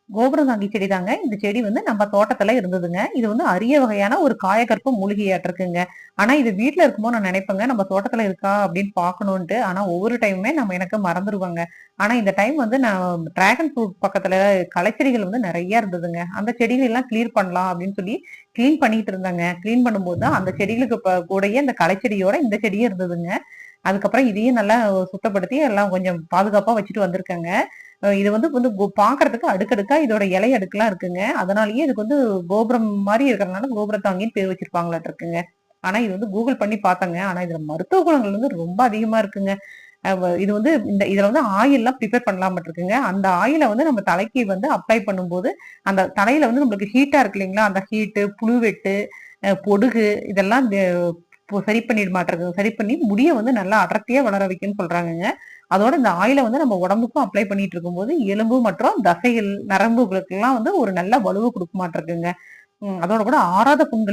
கோபுரம் தாங்கி செடி தாங்க. இந்த செடி வந்து நம்ம தோட்டத்துல இருந்ததுங்க. இது வந்து அரிய வகையான ஒரு காயகற்ப மூலிகையாட்டு இருக்குங்க. ஆனா இது வீட்ல இருக்கும்போது நான் நினைப்பேங்க, நம்ம தோட்டத்துல இருக்கா அப்படின்னு பார்க்கணுன்ட்டு. ஆனா ஒவ்வொரு டைமுமே எனக்கு மறந்துருவேங்க. ஆனா இந்த டைம் வந்து நான் டிராகன் ஃப்ரூட் பக்கத்துல களைச்செடிகள் வந்து நெறைய இருந்ததுங்க. அந்த செடிகள் எல்லாம் கிளீர் பண்ணலாம் அப்படின்னு சொல்லி கிளீன் பண்ணிட்டு இருந்தாங்க. கிளீன் பண்ணும்போது தான் அந்த செடிகளுக்கு கூடயே அந்த களைச்செடியோட இந்த செடியும் இருந்ததுங்க. அதுக்கப்புறம் இதையும் நல்லா சுத்தப்படுத்தி எல்லாம் கொஞ்சம் பாதுகாப்பா வச்சுட்டு வந்திருக்கேங்க. இது வந்து வந்து பாக்குறதுக்கு அடுக்கடுக்கா இதோட இலை அடுக்குலாம் இருக்குங்க. அதனாலயே இதுக்கு வந்து கோபுரம் மாரி இருக்கிறதுனால கோபுரத்தாங்கின்னு பேர் வச்சிருப்பாங்களாட்டு இருக்குங்க. ஆனா இது வந்து கூகுள் பண்ணி பார்த்தேங்க. ஆனா இதுல மருத்துவ குணங்கள் வந்து ரொம்ப அதிகமா இருக்குங்க. இது வந்து இதுல வந்து ஆயில்லாம் பிரிப்பேர் பண்ணலாமாட்ருக்குங்க. அந்த ஆயில வந்து நம்ம தலைக்கு வந்து அப்ளை பண்ணும்போது, அந்த தலையில வந்து நம்மளுக்கு ஹீட்டா இருக்கு இல்லைங்களா? அந்த ஹீட்டு, புழுவெட்டு, பொடுகு இதெல்லாம் சரி பண்ணிடுமாட்ருக்கு. சரி பண்ணி முடிய வந்து நல்லா அடர்த்தியா வளர வைக்கும்ன்னு சொல்றாங்கங்க. அதோட இந்த ஆயில வந்து நம்ம உடம்புக்கும் அப்ளை பண்ணிட்டு இருக்கும்போது, எலும்பு மற்றும் தசைகள், நரம்புகளுக்கெல்லாம் வந்து ஒரு நல்ல வலுவ குடுக்குமாட்ருக்குங்க. அதோட கூட ஆறாத புண்கள்